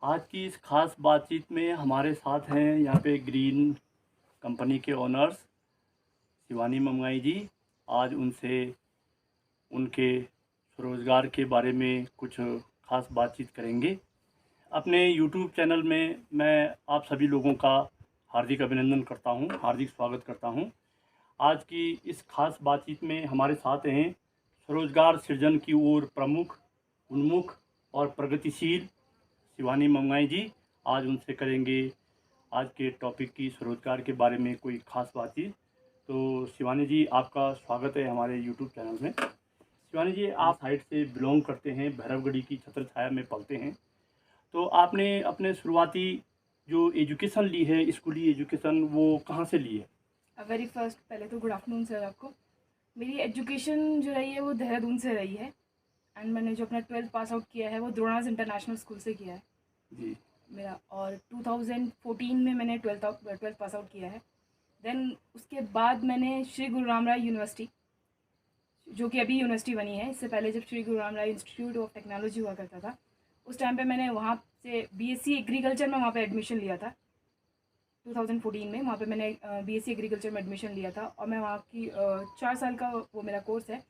आज की इस खास बातचीत में हमारे साथ हैं यहाँ पे ग्रीन कंपनी के ओनर्स शिवानी मंगाई जी। आज उनसे उनके स्वरोज़गार के बारे में कुछ खास बातचीत करेंगे। अपने यूट्यूब चैनल में मैं आप सभी लोगों का हार्दिक अभिनंदन करता हूँ, हार्दिक स्वागत करता हूँ। आज की इस खास बातचीत में हमारे साथ हैं स्वरोज़गार सृजन की ओर प्रमुख, उन्मुख और प्रगतिशील शिवानी मंगाई जी। आज उनसे करेंगे आज के टॉपिक की स्वरोज़गार के बारे में कोई ख़ास बातचीत। तो शिवानी जी, आपका स्वागत है हमारे यूट्यूब चैनल में। शिवानी जी, आप साइड से बिलोंग करते हैं, भैरवगढ़ी की छत्र छाया में पलते हैं। तो आपने अपने शुरुआती जो एजुकेशन ली है, स्कूली एजुकेशन, वो कहाँ से ली है? वेरी फर्स्ट पहले तो गुड आफ्टरनून सर आपको। मेरी एजुकेशन जो रही है वो देहरादून से रही है एंड मैंने जो अपना 12th पास आउट किया है वो द्रोणास इंटरनेशनल स्कूल से किया है जी मेरा। और 2014 में मैंने 12th पास आउट किया है। देन उसके बाद मैंने श्री गुरु राम राय यूनिवर्सिटी, जो कि अभी यूनिवर्सिटी बनी है, इससे पहले जब श्री गुरु राम राय इंस्टीट्यूट ऑफ टेक्नोलॉजी हुआ करता था उस टाइम पे मैंने वहाँ से बीएससी एग्रीकल्चर में वहाँ पे एडमिशन लिया था। 2014 में वहाँ पे मैंने बीएससी एग्रीकल्चर में एडमिशन लिया था और मैं वहाँ की 4 साल का वो मेरा कोर्स है।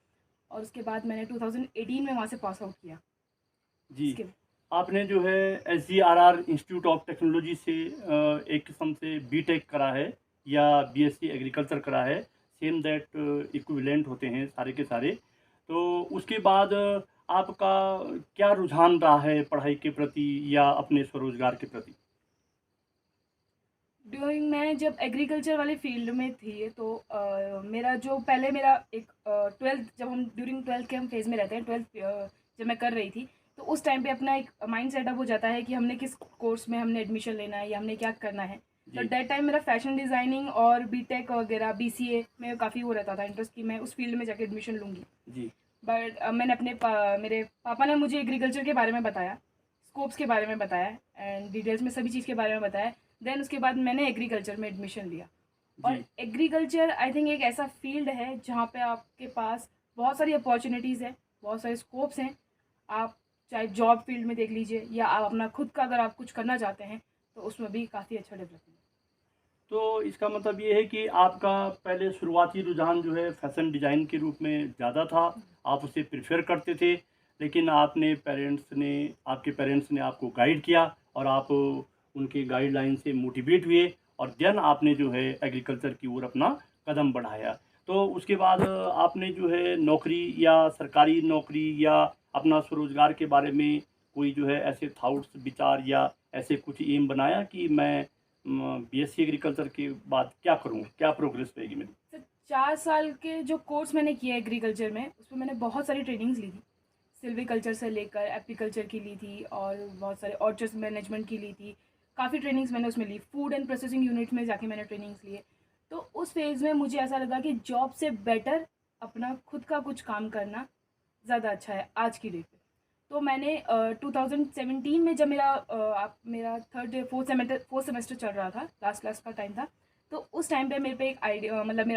और उसके बाद मैंने 2018 में वहाँ से पास आउट किया। जी। इसके आपने जो है SGRR इंस्टीट्यूट ऑफ टेक्नोलॉजी से एक किस्म से बीटेक करा है या बीएससी एग्रीकल्चर करा है, सेम दैट इक्विवेलेंट होते हैं सारे के सारे। तो उसके बाद आपका क्या रुझान रहा है पढ़ाई के प्रति या अपने स्वरोजगार के प्रति? ड्यूरिंग मैं जब एग्रीकल्चर वाले फील्ड में थी तो मेरा जो पहले मेरा एक 12th, जब हम ड्यूरिंग 12th के हम फेज़ में रहते हैं, 12th जब मैं कर रही थी तो उस टाइम पे अपना एक माइंड सेटअप हो जाता है कि हमने किस कोर्स में हमने एडमिशन लेना है या हमने क्या करना है। तो जी डेट टाइम मेरा फैशन डिज़ाइनिंग और बीटेक वगैरह बीसीए में काफ़ी वो रहता था इंटरेस्ट कि मैं उस फील्ड में जाके एडमिशन लूँगी। जी बट मैंने मेरे पापा ने मुझे एग्रीकल्चर के बारे में बताया, स्कोप्स के बारे में बताया एंड डिटेल्स में सभी चीज़ के बारे में बताया। देन उसके बाद मैंने एग्रीकल्चर में एडमिशन लिया। और जी एग्रीकल्चर आई थिंक एक ऐसा फील्ड है जहाँ पे आपके पास बहुत सारी अपॉर्चुनिटीज़ है, बहुत सारे स्कोप्स हैं। आप चाहे जॉब फील्ड में देख लीजिए या आप अपना खुद का अगर आप कुछ करना चाहते हैं तो उसमें भी काफ़ी अच्छा डेवलपमेंट। तो इसका मतलब ये है कि आपका पहले शुरुआती रुझान जो है फैशन डिज़ाइन के रूप में ज़्यादा था, आप उसे प्रेफर करते थे, लेकिन आपके पेरेंट्स ने आपको गाइड किया और आप उनके गाइडलाइन से मोटिवेट हुए और देन आपने जो है एग्रीकल्चर की ओर अपना कदम बढ़ाया। तो उसके बाद आपने जो है नौकरी या सरकारी नौकरी या अपना स्वरोजगार के बारे में कोई जो है ऐसे थॉट्स, विचार या ऐसे कुछ एम बनाया कि मैं बीएससी एग्रीकल्चर के बाद क्या करूँ, क्या प्रोग्रेस रहेगी मेरी? सर 4 साल के जो कोर्स मैंने किया एग्रीकल्चर में उसमें मैंने बहुत सारी ट्रेनिंग्स ली थी। सिल्वीकल्चर से लेकर एपीकल्चर की ली थी और बहुत सारे ऑर्चर्ड मैनेजमेंट की ली थी। काफ़ी ट्रेनिंग्स मैंने उसमें ली, फूड एंड प्रोसेसिंग यूनिट में जाके मैंने ट्रेनिंग्स लिए। तो उस फेज़ में मुझे ऐसा लगा कि जॉब से बेटर अपना खुद का कुछ काम करना ज़्यादा अच्छा है आज की डेट पे। तो मैंने 2017 में जब मेरा फोर्थ सेमेस्टर चल रहा था, लास्ट क्लास का टाइम था, तो उस टाइम पे मेरे पे एक आइडिया, मतलब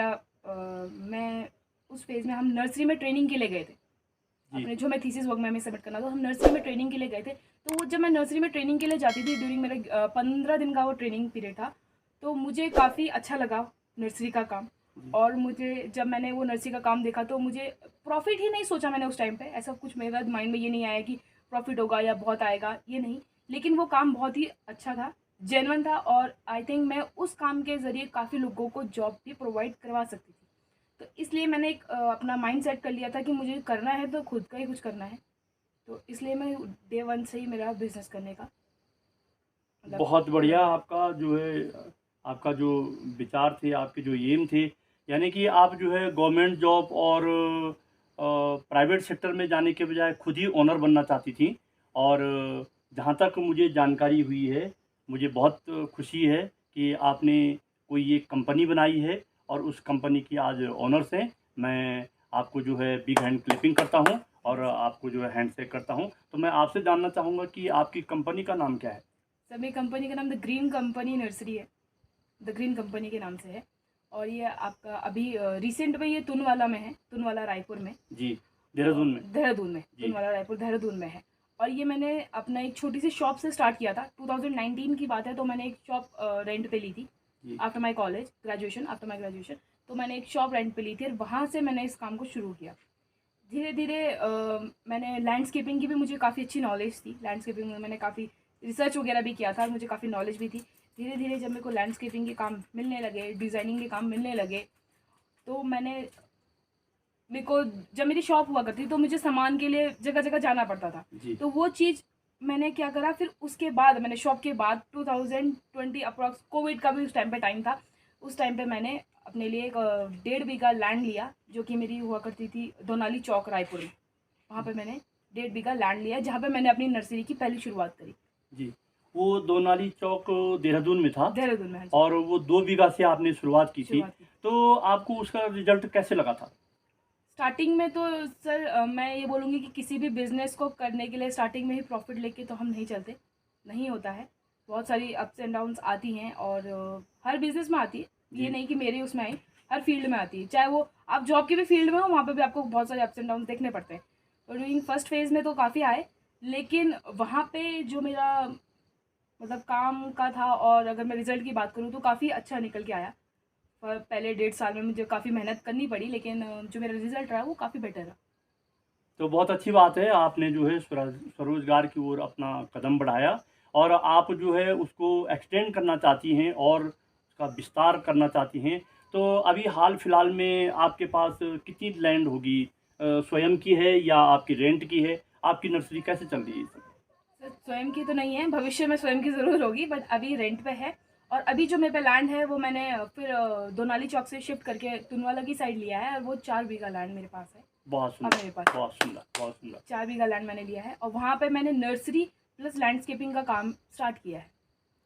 मैं उस फेज़ में हम नर्सरी में ट्रेनिंग के लिए गए थे। जी अपने जो मैं थीसिस वर्क में हमें सबमिट करना था, हम नर्सरी में ट्रेनिंग के लिए गए थे। तो वो जब मैं नर्सरी में ट्रेनिंग के लिए जाती थी ड्यूरिंग मेरे 15 दिन का वो ट्रेनिंग पीरियड था, तो मुझे काफ़ी अच्छा लगा नर्सरी का काम। जी और मुझे जब मैंने वो नर्सरी का काम देखा तो मुझे प्रॉफिट ही नहीं सोचा मैंने उस टाइम पे, ऐसा कुछ मेरा माइंड में ये नहीं आया कि प्रॉफिट होगा या बहुत आएगा, ये नहीं। लेकिन वो काम बहुत ही अच्छा था, जेन्युइन था और आई थिंक मैं उस काम के ज़रिए काफ़ी लोगों को जॉब भी प्रोवाइड करवा सकती थी। तो इसलिए मैंने एक अपना माइंड सेट कर लिया था कि मुझे करना है तो खुद का ही कुछ करना है। तो इसलिए मैं डे वन से ही मेरा बिज़नेस करने का मतलब बहुत वो बढ़िया। रहा। आपका जो है आपका जो विचार थे, आपके जो एम थे, यानी कि आप जो है गवर्नमेंट जॉब और प्राइवेट सेक्टर में जाने के बजाय खुद ही ओनर बनना चाहती थी। और जहाँ तक मुझे जानकारी हुई है, मुझे बहुत खुशी है कि आपने कोई एक कंपनी बनाई है और उस कंपनी की आज ओनर्स हैं। मैं आपको जो है बिग हैंड क्लैपिंग करता हूँ और थैंक यू। आपको जो है हैंडशेक करता हूँ। तो मैं आपसे जानना चाहूँगा कि आपकी कंपनी का नाम क्या है? सर मेरी कंपनी का नाम द ग्रीन कंपनी नर्सरी है, द ग्रीन कंपनी के नाम से है। और ये आपका अभी रिसेंट में ये तुनवाला में है, तुनवाला रायपुर में। जी, देहरादून में। देहरादून में, जी, तुनवाला रायपुर देहरादून में है। और ये मैंने अपना एक छोटी सी शॉप से स्टार्ट किया था। 2019 की बात है, तो मैंने एक शॉप रेंट पे ली थी ji after my college graduation. After my graduation तो मैंने एक शॉप रेंट पे ली थी और वहाँ से मैंने इस काम को शुरू किया। धीरे धीरे मैंने लैंडस्केपिंग की भी मुझे काफ़ी अच्छी नॉलेज थी। लैंडस्केपिंग में मैंने काफ़ी रिसर्च वगैरह भी किया था और मुझे काफ़ी नॉलेज भी थी। धीरे धीरे जब मेरे को लैंडस्केपिंग के काम मिलने लगे, डिज़ाइनिंग के काम मिलने लगे, तो मेरे को जब मेरी शॉप हुआ करती तो मुझे सामान के लिए जगह जगह जाना पड़ता था। जी तो वो चीज़ मैंने क्या करा, फिर उसके बाद मैंने शॉप के बाद 2020 अप्रॉक्स, कोविड का भी उस टाइम पे टाइम था, उस टाइम पे मैंने अपने लिए एक 1.5 बीघा लैंड लिया, जो कि मेरी हुआ करती थी दोनाली चौक रायपुर में। वहाँ पे मैंने 1.5 बीघा लैंड लिया, जहाँ पे मैंने अपनी नर्सरी की पहली शुरुआत करी। जी। वो दोनाली चौक देहरादून में था देहरादून में, हाँ जी, और वो 2 बीघा से आपने शुरुआत की थी, शुरुआत की। तो आपको उसका रिजल्ट कैसे लगा था? स्टार्टिंग में तो सर मैं ये बोलूँगी कि किसी भी बिज़नेस को करने के लिए स्टार्टिंग में ही प्रॉफिट लेके तो हम नहीं चलते, नहीं होता है। बहुत सारी अप्स एंड डाउन्स आती हैं और हर बिज़नेस में आती है। ये जी नहीं कि मेरी उसमें आई, हर फील्ड में आती है। चाहे वो आप जॉब की भी फील्ड में हो, वहाँ पे भी आपको बहुत सारे अप्स एंड डाउन्स देखने पड़ते हैं। तो ड्यूरिंग फर्स्ट फेज़ में तो काफ़ी आए, लेकिन वहाँ पे जो मेरा मतलब काम का था, और अगर मैं रिज़ल्ट की बात करूँ तो काफ़ी अच्छा निकल के आया। पर पहले 1.5 साल में मुझे काफ़ी मेहनत करनी पड़ी, लेकिन जो मेरा रिज़ल्ट रहा वो काफ़ी बेटर रहा। तो बहुत अच्छी बात है, आपने जो है स्वरोज़गार की ओर अपना कदम बढ़ाया और आप जो है उसको एक्सटेंड करना चाहती हैं और उसका विस्तार करना चाहती हैं। तो अभी हाल-फिलहाल में आपके पास कितनी लैंड होगी? स्वयं की है या आपकी रेंट की है? आपकी नर्सरी कैसे चल रही है इस समय? सर स्वयं की तो नहीं है, भविष्य में स्वयं की ज़रूर होगी, बट अभी रेंट पे है। और अभी जो मेरे पे लैंड है वो मैंने फिर दोनाली चौक से शिफ्ट करके तुनवाला की साइड लिया है, और वो 4 बीघा लैंड मेरे पास है। बहुत अब सुंदर, मेरे पास बहुत सुंदर, बहुत सुंदर। 4 बीघा लैंड मैंने लिया है, और वहाँ पे मैंने नर्सरी प्लस लैंडस्केपिंग का काम स्टार्ट किया है।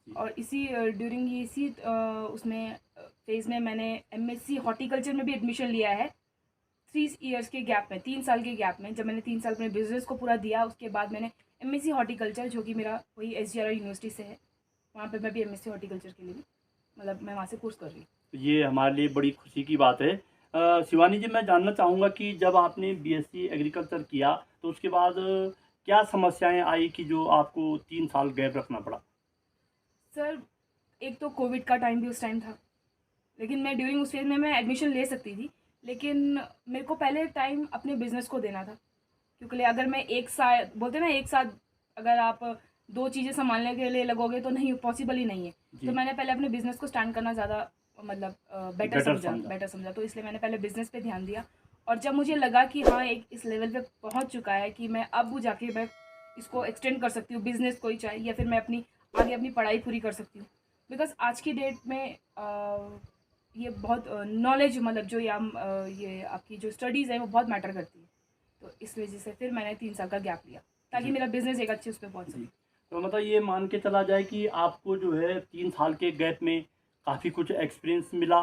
जी, और इसी ड्यूरिंग इसी उसमें फेज़ में मैंने एमएससी हॉर्टिकल्चर में भी एडमिशन लिया है। 3 ईयर्स के गैप में, 3 साल के गैप में, जब मैंने 3 साल अपने बिज़नेस को पूरा दिया, उसके बाद मैंने एमएससी हॉर्टिकल्चर, जो कि मेरा वही एसजीआरआई यूनिवर्सिटी से है, वहाँ पे मैं भी एमएससी हॉर्टिकल्चर के लिए भी मतलब मैं वहाँ से कोर्स कर रही हूँ। तो ये हमारे लिए बड़ी खुशी की बात है। शिवानी जी, मैं जानना चाहूँगा कि जब आपने बीएससी एग्रीकल्चर किया, तो उसके बाद क्या समस्याएँ आई कि जो आपको 3 साल गैप रखना पड़ा? सर एक तो कोविड का टाइम भी उस टाइम था, लेकिन मैं ड्यूरिंग उस फेज़ में मैं एडमिशन ले सकती थी, लेकिन मेरे को पहले टाइम अपने बिज़नेस को देना था। क्योंकि अगर मैं एक साथ बोलते हैं ना, एक साथ अगर आप 2 चीज़ें सँभालने के लिए लगोगे तो नहीं, पॉसिबल ही नहीं है। तो जी, मैंने पहले अपने बिज़नेस को स्टैंड करना ज़्यादा मतलब बेटर समझा। बेटर समझा, तो इसलिए मैंने पहले बिज़नेस पे ध्यान दिया। और जब मुझे लगा कि हाँ, एक इस लेवल पे पहुँच चुका है कि मैं अब जाके मैं इसको एक्सटेंड कर सकती हूँ, बिज़नेस को ही चाहे, या फिर मैं अपनी आगे अपनी पढ़ाई पूरी कर सकती हूँ। बिकॉज़ आज की डेट में ये बहुत नॉलेज मतलब जो ये आपकी जो स्टडीज़ है वो बहुत मैटर करती है। तो इस वजह से फिर मैंने 3 साल का गैप लिया, ताकि जी, मेरा बिज़नेस एक अच्छे उस पे पहुँच जी। सके। तो मतलब ये मान के चला जाए कि आपको जो है 3 साल के गैप में काफ़ी कुछ एक्सपीरियंस मिला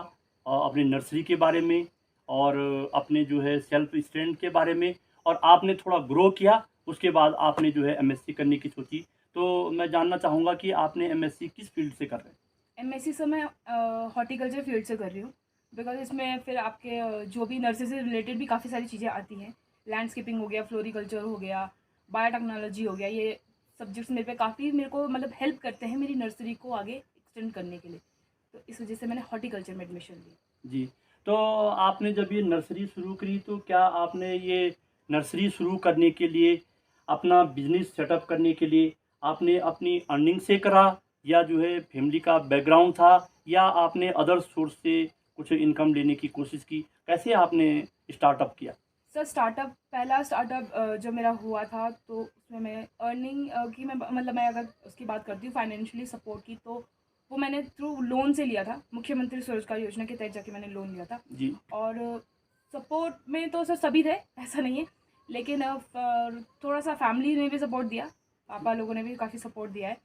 अपनी नर्सरी के बारे में और अपने जो है सेल्फ स्टैंड के बारे में और आपने थोड़ा ग्रो किया, उसके बाद आपने जो है एमएससी करने की सोची। तो मैं जानना चाहूँगा कि आपने एमएससी किस फ़ील्ड से कर रहे हैं? एमएससी से मैं हॉर्टिकल्चर फील्ड से कर रही हूँ, बिकॉज़ इसमें फिर आपके जो भी नर्सरी से रिलेटेड भी काफ़ी सारी चीज़ें आती हैं। लैंडस्केपिंग हो गया, फ्लोरिकल्चर हो गया, बायोटेक्नोलॉजी हो गया, ये सब्जेक्ट्स मेरे पे काफ़ी मेरे को मतलब हेल्प करते हैं मेरी नर्सरी को आगे एक्सटेंड करने के लिए। तो इस वजह से मैंने हॉर्टिकल्चर में एडमिशन लिया। जी। तो आपने जब ये नर्सरी शुरू करी तो क्या आपने ये नर्सरी शुरू करने के लिए, अपना बिज़नेस सेटअप करने के लिए आपने अपनी अर्निंग से करा या जो है फैमिली का बैकग्राउंड था या आपने अदर सोर्स से कुछ इनकम लेने की कोशिश की? कैसे आपने स्टार्टअप किया? सर स्टार्टअप, पहला स्टार्टअप जो मेरा हुआ था, तो उसमें मैं अर्निंग की मैं मतलब मैं अगर उसकी बात करती हूँ फाइनेंशियली सपोर्ट की, तो वो मैंने थ्रू लोन से लिया था। मुख्यमंत्री स्वरोजगार योजना के तहत जाके मैंने लोन लिया था। जी, और सपोर्ट में तो सर सभी थे, ऐसा नहीं है, लेकिन थोड़ा सा फैमिली ने भी सपोर्ट दिया, पापा लोगों ने भी काफ़ी सपोर्ट दिया है।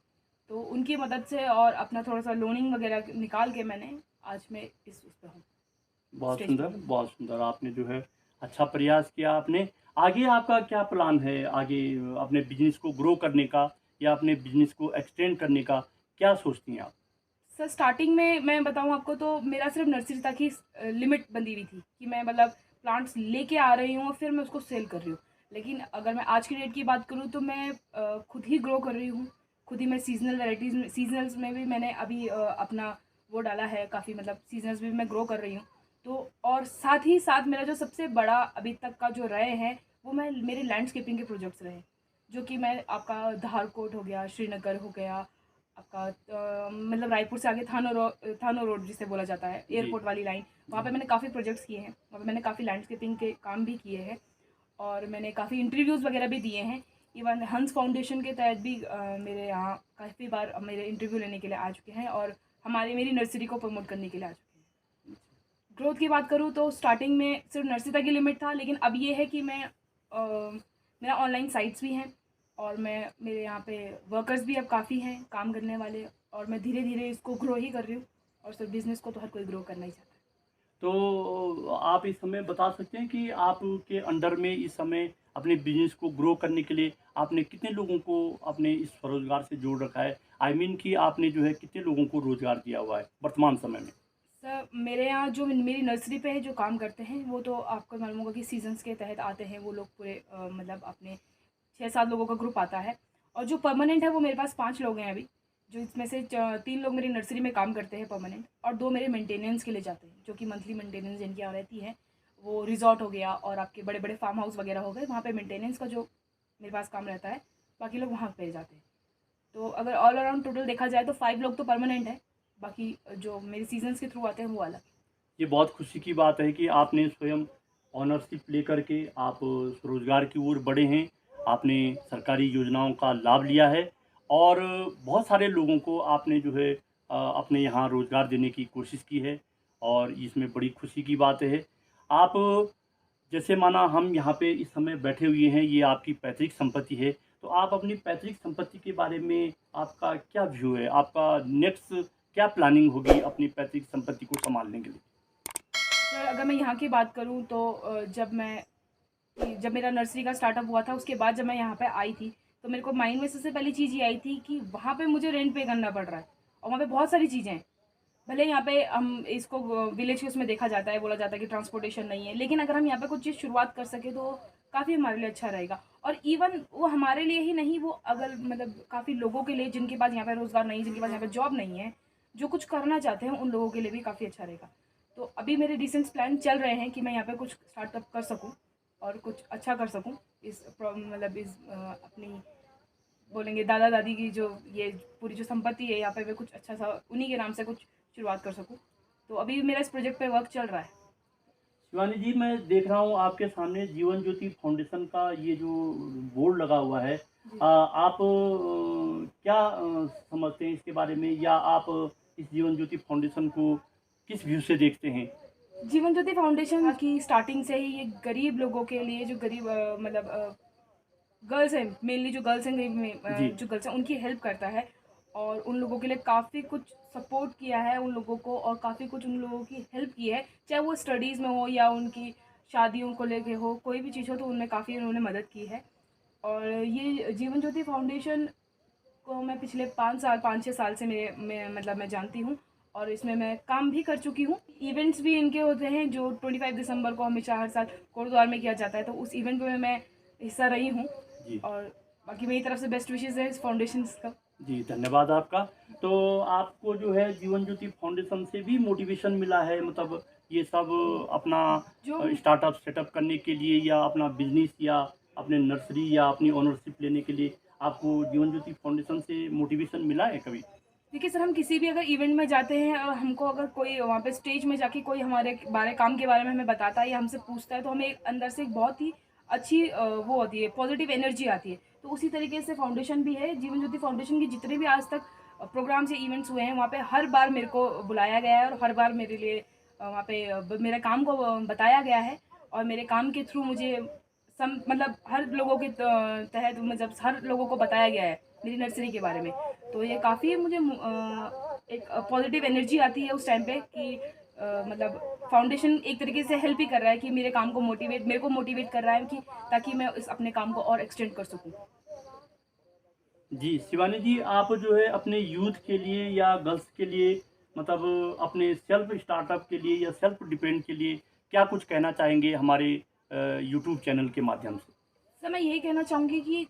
तो उनकी मदद से और अपना थोड़ा सा लोनिंग वगैरह निकाल के मैंने आज मैं इस उस पे हूँ, बहुत स्टेज पे सुंदर, हूँ। बहुत सुंदर। आपने जो है अच्छा प्रयास किया आपने। आगे आपका क्या प्लान है? आगे अपने बिज़नेस को ग्रो करने का या अपने बिज़नेस को एक्सटेंड करने का क्या सोचती हैं आप? सर स्टार्टिंग में मैं बताऊँ आपको, तो मेरा सिर्फ नर्सरी तक ही लिमिट बंधी हुई थी कि मैं मतलब प्लांट्स लेके आ रही हूँ और फिर मैं उसको सेल कर रही हूँ। लेकिन अगर मैं आज की डेट की बात करूँ तो मैं खुद ही ग्रो कर रही हूँ। खुद ही मैं सीज़नल वैराइटीज़ में, सीज़नल्स में भी मैंने अभी अपना वो डाला है काफ़ी, मतलब सीज़नल्स में भी मैं ग्रो कर रही हूँ। तो और साथ ही साथ मेरा जो सबसे बड़ा अभी तक का जो रहे हैं वो मैं मेरे लैंडस्केपिंग के प्रोजेक्ट्स रहे, जो कि मैं आपका धारकोट हो गया, श्रीनगर हो गया, आपका मतलब रायपुर से आगे थानो रोड जिसे बोला जाता है, जी। एयरपोर्ट वाली लाइन, वहाँ पे मैंने काफ़ी प्रोजेक्ट्स किए हैं। वहाँ पे मैंने काफ़ी लैंडस्केपिंग के काम भी किए हैं और मैंने काफ़ी इंटरव्यूज़ वगैरह भी दिए हैं। इवन हंस फाउंडेशन के तहत भी मेरे यहाँ काफ़ी बार मेरे इंटरव्यू लेने के लिए आ चुके हैं और मेरी नर्सरी को प्रमोट करने के लिए आ चुके हैं। ग्रोथ की बात करूँ तो स्टार्टिंग में सिर्फ नर्सरी तक ही लिमिट था, लेकिन अब ये है कि मेरा ऑनलाइन साइट्स भी हैं और मेरे यहाँ पे वर्कर्स भी अब काफ़ी हैं काम करने वाले, और मैं धीरे धीरे इसको ग्रो ही कर रही हूँ। और सिर्फ बिज़नेस को तो हर कोई ग्रो करना ही चाहता है। तो आप इस समय बता सकते हैं कि आपके अंडर में इस समय अपने बिजनेस को ग्रो करने के लिए आपने कितने लोगों को अपने इस स्वरोजगार से जोड़ रखा है? आई मीन कि आपने जो है कितने लोगों को रोजगार दिया हुआ है वर्तमान समय में? सर मेरे यहाँ जो मेरी नर्सरी पे जो काम करते हैं वो तो आपको मालूम होगा कि सीजन्स के तहत आते हैं वो लोग पूरे, मतलब अपने 6-7 लोगों का ग्रुप आता है। और जो परमानेंट है वो मेरे पास 5 लोग हैं अभी, जो इसमें से 3 लोग मेरी नर्सरी में काम करते हैं परमानेंट, और 2 मेरे मेंटेनेंस के लिए जाते हैं, जो कि मंथली मेंटेनेंस जिनकी यहाँ रहती है। वो रिजॉर्ट हो गया और आपके बड़े बड़े फार्म हाउस वगैरह हो गए, वहाँ पे मेंटेनेंस का जो मेरे पास काम रहता है, बाकी लोग वहाँ पे जाते हैं। तो अगर ऑल अराउंड टोटल देखा जाए तो 5 लोग तो परमानेंट है, बाकी जो मेरे सीजन्स के थ्रू आते हैं वो अलग। ये बहुत खुशी की बात है कि आपने स्वयं ऑनरशिप लेकर के आप स्वरोजगार की ओर बढ़े हैं। आपने सरकारी योजनाओं का लाभ लिया है और बहुत सारे लोगों को आपने जो है अपने यहाँ रोज़गार देने की कोशिश की है और इसमें बड़ी खुशी की बात है। आप जैसे माना हम यहाँ पे इस समय बैठे हुए हैं, ये आपकी पैतृक संपत्ति है, तो आप अपनी पैतृक संपत्ति के बारे में आपका क्या व्यू है? आपका नेक्स्ट क्या प्लानिंग होगी अपनी पैतृक संपत्ति को सँभालने के लिए? सर अगर मैं यहाँ की बात करूँ तो जब मेरा नर्सरी का स्टार्टअप हुआ था उसके बाद जब मैं यहाँ पे आई थी, तो मेरे को माइंड में सबसे पहली चीज़ ये आई थी कि वहाँ पे मुझे रेंट पे करना पड़ रहा है और वहाँ पे बहुत सारी चीज़ें हैं। भले यहाँ पे हम इसको विलेज के उसमें देखा जाता है, बोला जाता है कि ट्रांसपोर्टेशन नहीं है, लेकिन अगर हम यहाँ पे कुछ चीज़ शुरुआत कर सके तो काफ़ी हमारे लिए अच्छा रहेगा। और इवन वो हमारे लिए ही नहीं, वो अगर मतलब काफ़ी लोगों के लिए जिनके पास यहाँ पे रोज़गार नहीं, जिनके पास यहाँ पे जॉब नहीं है, जो कुछ करना चाहते हैं, उन लोगों के लिए भी काफ़ी अच्छा रहेगा। तो अभी मेरे रिसेंट प्लान चल रहे हैं कि मैं यहाँ पे कुछ स्टार्टअप कर सकूँ और कुछ अच्छा कर सकूँ मतलब इस अपनी बोलेंगे दादा दादी की जो ये पूरी जो संपत्ति है यहाँ पे मैं कुछ अच्छा सा उन्हीं के नाम से कुछ शुरुआत कर सकूँ। तो अभी मेरा इस प्रोजेक्ट पे वर्क चल रहा है। शिवानी जी, मैं देख रहा हूँ आपके सामने जीवन ज्योति फाउंडेशन का ये जो बोर्ड लगा हुआ है, आप क्या समझते हैं इसके बारे में, या आप इस जीवन ज्योति फाउंडेशन को किस व्यू से देखते हैं? जीवन ज्योति फाउंडेशन की स्टार्टिंग से ही ये गरीब लोगों के लिए, जो गरीब मतलब गर्ल्स हैं, मेनली जो गर्ल्स हैं गरीब में, जी। जो गर्ल्स हैं उनकी हेल्प करता है और उन लोगों के लिए काफ़ी कुछ सपोर्ट किया है उन लोगों को, और काफ़ी कुछ उन लोगों की हेल्प की है, चाहे वो स्टडीज़ में हो या उनकी शादियों को लेके हो, कोई भी चीज़ हो तो उनमें काफ़ी उन्होंने मदद की है। और ये जीवन ज्योति फाउंडेशन को मैं पिछले 5-6 साल से मैं जानती हूँ और इसमें मैं काम भी कर चुकी हूँ। इवेंट्स भी इनके होते हैं जो 25 दिसंबर को हमेशा हर साल कोटद्वार में किया जाता है, तो उस इवेंट में मैं हिस्सा रही हूँ। जी। और बाकी मेरी तरफ से बेस्ट विशेज़ है इस फाउंडेशन का। जी, धन्यवाद आपका। तो आपको जो है जीवन ज्योति फाउंडेशन से भी मोटिवेशन मिला है, मतलब ये सब अपना जो स्टार्टअप सेटअप करने के लिए, या अपना बिजनेस, या अपने नर्सरी, या अपनी ओनरशिप लेने के लिए आपको जीवन ज्योति फाउंडेशन से मोटिवेशन मिला है कभी? देखिए सर, हम किसी भी अगर इवेंट में जाते हैं और हमको अगर कोई वहाँ पे स्टेज में जाके कोई हमारे काम के बारे में हमें बताता है या हमसे पूछता है, तो हमें एक अंदर से एक बहुत ही अच्छी वो होती है, पॉजिटिव एनर्जी आती है। तो उसी तरीके से फाउंडेशन भी है, जीवन ज्योति फाउंडेशन के जितने भी आज तक प्रोग्राम्स या इवेंट्स हुए हैं वहाँ पे हर बार मेरे को बुलाया गया है और हर बार मेरे लिए वहाँ पे मेरे काम को बताया गया है और मेरे काम के थ्रू मुझे मतलब हर लोगों के तहत मतलब हर लोगों को बताया गया है मेरी नर्सरी के बारे में। तो ये काफ़ी मुझे एक पॉजिटिव एनर्जी आती है उस टाइम पे कि मतलब फाउंडेशन एक तरीके से हेल्प ही कर रहा है कि मेरे को मोटिवेट कर रहा है कि ताकि मैं इस अपने काम को और एक्सटेंड कर सकूं। जी, शिवानी जी, आप जो है अपने यूथ के लिए या गर्ल्स के लिए, मतलब अपने सेल्फ स्टार्टअप के लिए या सेल्फ डिपेंड के लिए क्या कुछ कहना चाहेंगे हमारे यूट्यूब चैनल के माध्यम से? सर मैं यही कहना चाहूँगी कि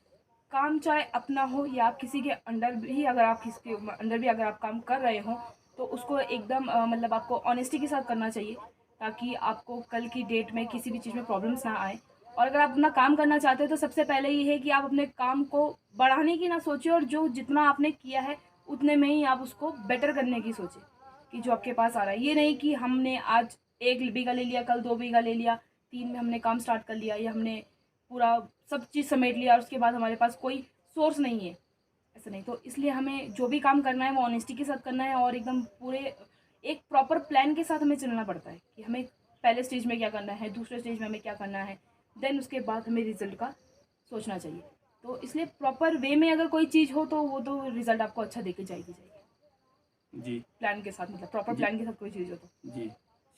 काम चाहे अपना हो या आप किसी के अंडर भी, अगर आप किसी के अंडर भी अगर आप काम कर रहे हो तो उसको एकदम मतलब आपको ऑनेस्टी के साथ करना चाहिए, ताकि आपको कल की डेट में किसी भी चीज़ में प्रॉब्लम्स ना आए। और अगर आप अपना काम करना चाहते हो तो सबसे पहले ये है कि आप अपने काम को बढ़ाने की ना सोचें, और जो जितना आपने किया है उतने में ही आप उसको बेटर करने की सोचें, कि जो आपके पास आ रहा है। ये नहीं कि हमने आज 1 बीघा ले लिया, कल 2 बीघा ले लिया, 3 में हमने काम स्टार्ट कर लिया, या हमने पूरा सब चीज़ समेट लिया और उसके बाद हमारे पास कोई सोर्स नहीं है, ऐसा नहीं। तो इसलिए हमें जो भी काम करना है वो ऑनेस्टी के साथ करना है, और एकदम पूरे एक प्रॉपर प्लान के साथ हमें चलना पड़ता है कि हमें पहले स्टेज में क्या करना है, दूसरे स्टेज में हमें क्या करना है, देन उसके बाद हमें रिजल्ट का सोचना चाहिए। तो इसलिए प्रॉपर वे में अगर कोई चीज़ हो तो वो तो रिजल्ट आपको अच्छा देके जाएगी जी प्लान के साथ, मतलब प्रॉपर जी प्लान के साथ कोई चीज़ हो तो। जी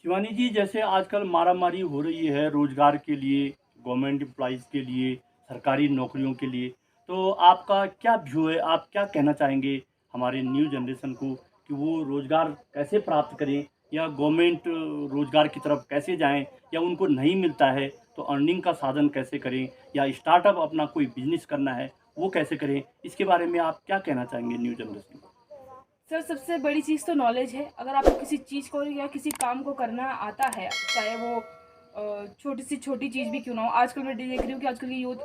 शिवानी जी, जैसे आजकल मारामारी हो रही है रोजगार के लिए, गवर्नमेंट एम्प्लॉइज़ के लिए, सरकारी नौकरियों के लिए, तो आपका क्या व्यू है? आप क्या कहना चाहेंगे हमारे न्यू जनरेशन को कि वो रोजगार कैसे प्राप्त करें, या गवर्नमेंट रोजगार की तरफ कैसे जाएं, या उनको नहीं मिलता है तो अर्निंग का साधन कैसे करें, या स्टार्टअप अपना कोई बिजनेस करना है वो कैसे करें? इसके बारे में आप क्या कहना चाहेंगे न्यू जनरेशन को? सर सबसे बड़ी चीज़ तो नॉलेज है। अगर आपको किसी चीज़ को या किसी काम को करना आता है, चाहे वो छोटी से छोटी चीज़ भी क्यों ना हो। आजकल मैं देख रही हूँ कि आजकल की यूथ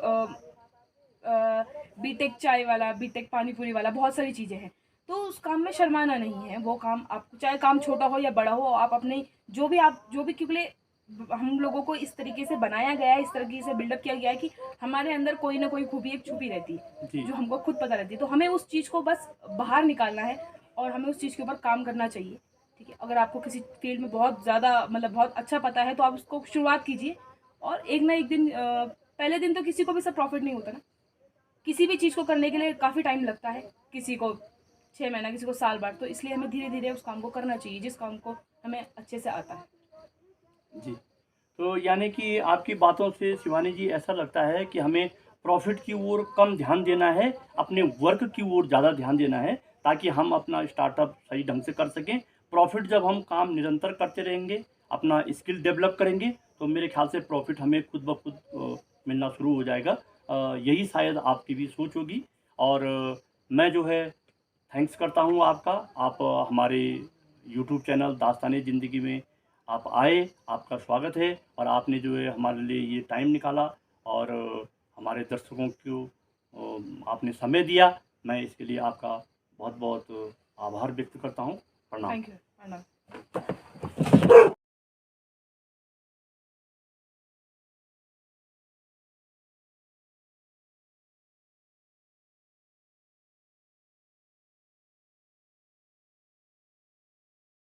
बीटेक चाय वाला, बीटेक पानी पूरी वाला, बहुत सारी चीज़ें हैं। तो उस काम में शर्माना नहीं है। वो काम आपको चाहे काम छोटा हो या बड़ा हो, आप अपने जो भी क्योंकि हम लोगों को इस तरीके से बनाया गया है, इस तरीके से बिल्डअप किया गया है कि हमारे अंदर कोई ना कोई खूबी एक छुपी रहती है, जी जो हमको खुद पता रहती है। तो हमें उस चीज़ को बस बाहर निकालना है और हमें उस चीज़ के ऊपर काम करना चाहिए। ठीक है, अगर आपको किसी फील्ड में बहुत ज़्यादा मतलब बहुत अच्छा पता है तो आप उसको शुरुआत कीजिए, और एक ना एक दिन पहले दिन तो किसी को भी सब प्रॉफिट नहीं होता ना। किसी भी चीज़ को करने के लिए काफ़ी टाइम लगता है, किसी को 6 महीना, किसी को साल भर। तो इसलिए हमें धीरे धीरे उस काम को करना चाहिए जिस काम को हमें अच्छे से आता है। जी। तो यानी कि आपकी बातों से शिवानी जी ऐसा लगता है कि हमें प्रॉफ़िट की ओर कम ध्यान देना है, अपने वर्क की ओर ज़्यादा ध्यान देना है, ताकि हम अपना स्टार्टअप सही ढंग से कर सकें। प्रॉफ़िट जब हम काम निरंतर करते रहेंगे, अपना स्किल डेवलप करेंगे, तो मेरे ख़्याल से प्रॉफ़िट हमें खुद ब खुद मिलना शुरू हो जाएगा। यही शायद आपकी भी सोच होगी, और मैं जो है थैंक्स करता हूँ आपका। आप हमारे यूट्यूब चैनल दास्तान ज़िंदगी में आप आए, आपका स्वागत है, और आपने जो है हमारे लिए ये टाइम निकाला, और हमारे दर्शकों को आपने समय दिया। मैं इसके लिए आपका बहुत बहुत आभार व्यक्त करता हूँ। प्रणाम। Thank you.